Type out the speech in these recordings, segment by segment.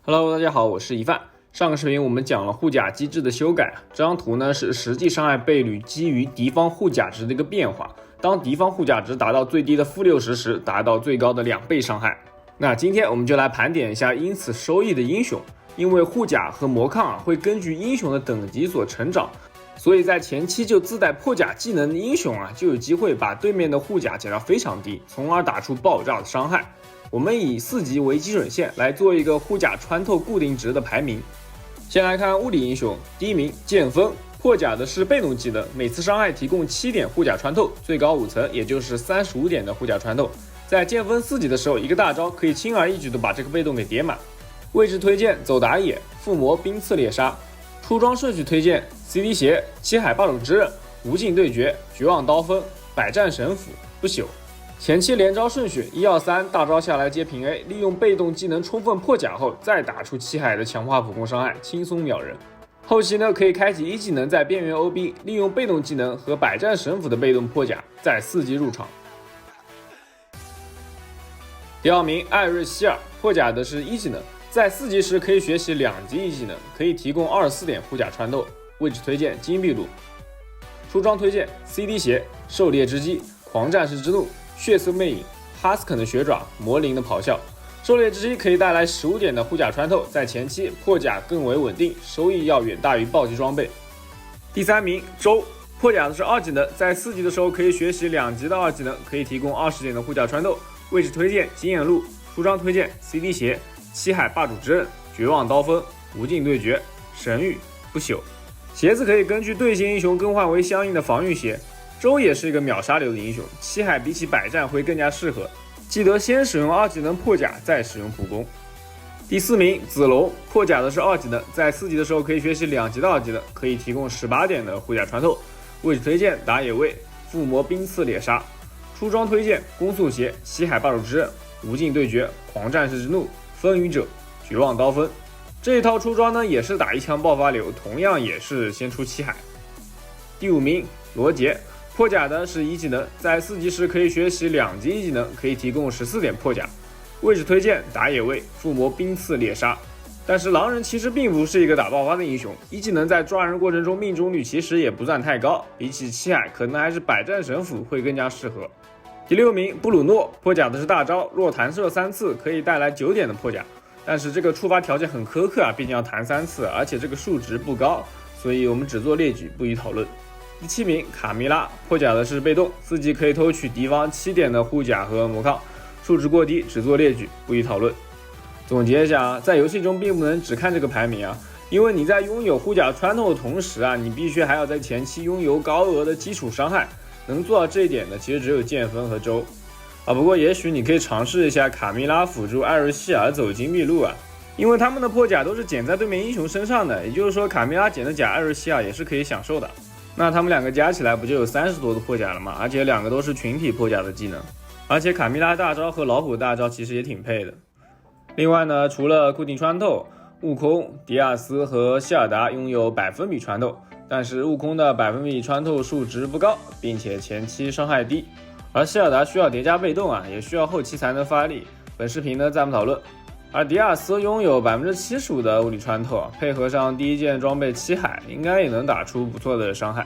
Hello， 大家好，我是一范。上个视频我们讲了护甲机制的修改，这张图呢是实际伤害倍率基于敌方护甲值的一个变化。当敌方护甲值达到最低的-60时，达到最高的2倍伤害。那今天我们就来盘点一下因此收益的英雄，因为护甲和魔抗会根据英雄的等级所成长，所以在前期就自带破甲技能的英雄就有机会把对面的护甲减到非常低，从而打出爆炸的伤害。我们以4级为基准线来做一个护甲穿透固定值的排名。先来看物理英雄，第一名剑锋，破甲的是被动技能，每次伤害提供7点护甲穿透，最高5层，也就是35点的护甲穿透。在剑锋4级的时候，一个大招可以轻而易举的把这个被动给叠满。位置推荐走打野、附魔冰刺猎杀。出装顺序推荐 CD 鞋、七海霸主之刃、无尽对决、绝望刀锋、百战神斧、不朽。前期连招顺序123大招下来接平 A， 利用被动技能充分破甲后，再打出七海的强化普攻伤害，轻松秒人。后期呢可以开启1技能在边缘 OB， 利用被动技能和百战神斧的被动破甲，在4级入场。第2名艾瑞希尔，破甲的是1技能，在4级时可以学习2级1技能，可以提供24点护甲穿透。位置推荐金碧路。出装推荐 CD 鞋、狩猎之击、狂战士之怒、血色魅影、哈斯肯的血爪、魔灵的咆哮。狩猎之击可以带来15点的护甲穿透，在前期破甲更为稳定，收益要远大于暴击装备。第3名周，破甲的是2技能，在4级的时候可以学习2级的2技能，可以提供20点的护甲穿透。位置推荐经验路。出装推荐 CD 鞋、七海霸主之刃、绝望刀锋、无尽对决、神域、不朽。鞋子可以根据对线英雄更换为相应的防御鞋。周也是一个秒杀流的英雄，七海比起百战会更加适合。记得先使用2技能破甲，再使用普攻。第4名子龙，破甲的是2技能，在4级的时候可以学习2级的2技能，可以提供18点的护甲穿透。位置推荐打野位、附魔冰刺猎杀。出装推荐攻速鞋、七海霸主之刃、无尽对决、狂战士之怒、风雨者、绝望刀锋。这一套出装呢也是打一枪爆发流，同样也是先出七海。第5名罗杰，破甲的是1技能，在4级时可以学习2级1技能，可以提供14点破甲。位置推荐打野位、附魔冰刺猎杀。但是狼人其实并不是一个打爆发的英雄，1技能在抓人过程中命中率其实也不算太高，比起七海可能还是百战神斧会更加适合。第6名布鲁诺，破甲的是大招，若弹射3次可以带来9点的破甲，但是这个触发条件很苛刻毕竟要弹3次，而且这个数值不高，所以我们只做列举不予讨论。第7名卡蜜拉，破甲的是被动，4级可以偷取敌方7点的护甲和魔抗，数值过低，只做列举不予讨论。总结一下在游戏中并不能只看这个排名因为你在拥有护甲穿透的同时你必须还要在前期拥有高额的基础伤害，能做到这一点的其实只有剑锋和周不过也许你可以尝试一下卡蜜拉辅助艾瑞希尔走金碧路因为他们的破甲都是减在对面英雄身上的，也就是说卡蜜拉减的甲，艾瑞希尔也是可以享受的。那他们2个加起来不就有30多的破甲了吗？而且2个都是群体破甲的技能，而且卡蜜拉大招和老虎大招其实也挺配的。另外呢，除了固定穿透，悟空、迪亚斯和希尔达拥有百分比穿透，但是悟空的百分比穿透数值不高，并且前期伤害低，而希尔达需要叠加被动也需要后期才能发力。本视频呢暂不讨论。而迪亚斯拥有75%的物理穿透，配合上第1件装备七海，应该也能打出不错的伤害。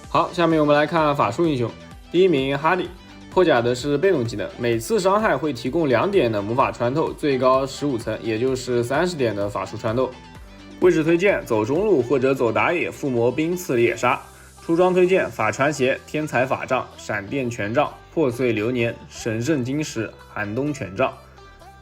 好，下面我们来看法术英雄。第1名哈利，破甲的是被动技能，每次伤害会提供2点的魔法穿透，最高15层，也就是30点的法术穿透。位置推荐走中路或者走打野，附魔冰刺猎杀。出装推荐法传鞋、天才法杖、闪电权杖、破碎流年、神圣晶石、寒冬权杖。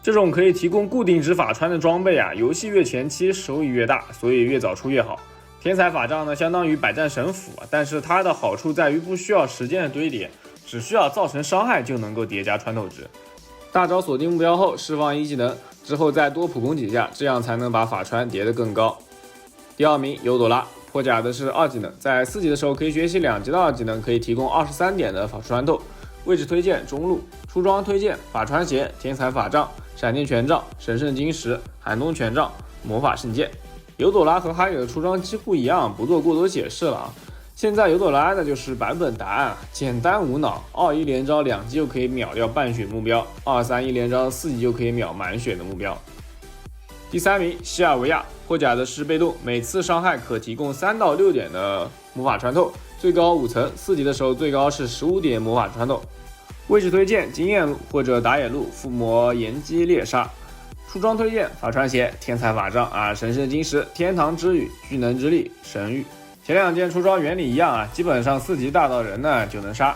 这种可以提供固定值法穿的装备游戏越前期收益越大，所以越早出越好。天才法杖呢，相当于百战神斧但是它的好处在于不需要时间的堆叠，只需要造成伤害就能够叠加穿透值。大招锁定目标后释放1技能，之后再多普攻几下，这样才能把法穿叠得更高。第2名尤朵拉，破甲的是2技能，在4级的时候可以学习2级的2技能，可以提供23点的法术穿透。位置推荐中路。出装推荐法穿鞋、天才法杖、闪电权杖、神圣晶石、寒冬权杖、魔法圣剑。尤朵拉和哈利的出装几乎一样，不做过多解释了现在尤朵拉的就是版本答案，简单无脑，21连招2级就可以秒掉半血目标，231连招4级就可以秒满血的目标。第3名西尔维亚，破甲的是被动，每次伤害可提供3到6点的魔法穿透，最高5层，4级的时候最高是15点魔法穿透。位置推荐经验路或者打野路，附魔炎击猎杀。出装推荐法穿鞋、天才法杖啊、神圣晶石、天堂之雨、巨能之力、神域。前2件出装原理一样啊，基本上4级大到人呢就能杀。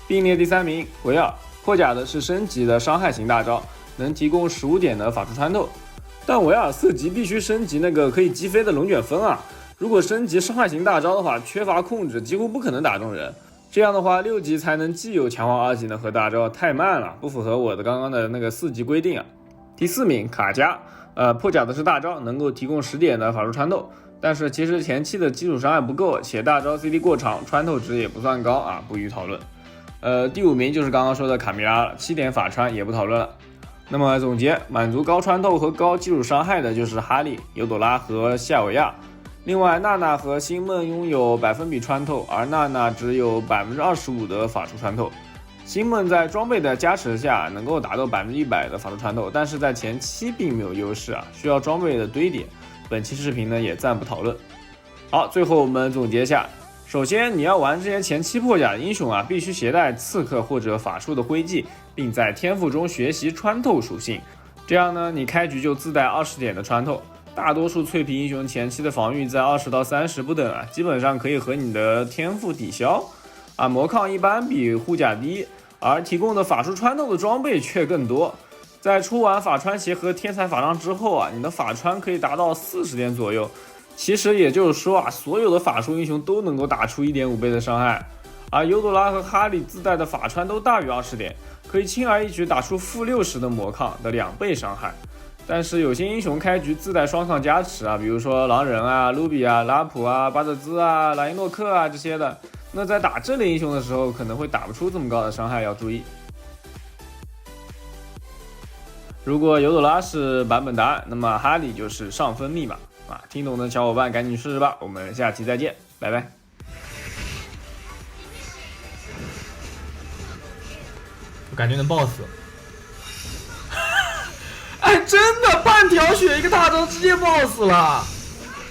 并列第3名维尔，破甲的是升级的伤害型大招，能提供15点的法术穿透。但维尔4级必须升级那个可以击飞的龙卷风啊，如果升级伤害型大招的话，缺乏控制，几乎不可能打中人。这样的话，6级才能既有强化2技能和大招，太慢了，不符合我的刚刚的那个4级规定啊。第4名卡加，破甲的是大招，能够提供10点的法术穿透，但是其实前期的基础伤害不够，且大招 CD 过长，穿透值也不算高啊，不予讨论。第5名就是刚刚说的卡米拉了，7点法穿也不讨论了。那么总结，满足高穿透和高基础伤害的就是哈利、尤朵拉和西尔维亚。另外，娜娜和星梦拥有百分比穿透，而娜娜只有25%的法术穿透。星梦在装备的加持下能够达到100%的法术穿透，但是在前期并没有优势啊，需要装备的堆叠。本期视频呢也暂不讨论。好，最后我们总结一下，首先你要玩这些前期破甲的英雄啊，必须携带刺客或者法术的徽记，并在天赋中学习穿透属性，这样呢你开局就自带20点的穿透。大多数脆皮英雄前期的防御在20到30不等啊，基本上可以和你的天赋抵消啊。魔抗一般比护甲低，而提供的法术穿透的装备却更多。在出完法穿鞋和天才法杖之后啊，你的法穿可以达到40点左右。其实也就是说啊，所有的法术英雄都能够打出1.5倍的伤害，而尤朵拉和哈利自带的法穿都大于20点，可以轻而易举打出-60的魔抗的2倍伤害。但是有些英雄开局自带双抗加持啊，比如说狼人啊、卢比啊、拉普啊、巴泽兹啊、莱因诺克啊这些的，那在打这类英雄的时候可能会打不出这么高的伤害，要注意。如果尤朵拉是版本答案，那么哈利就是上分密码啊！听懂的小伙伴赶紧试试吧，我们下期再见，拜拜。我感觉能爆死。哎，真的半条血一个大招直接爆死了。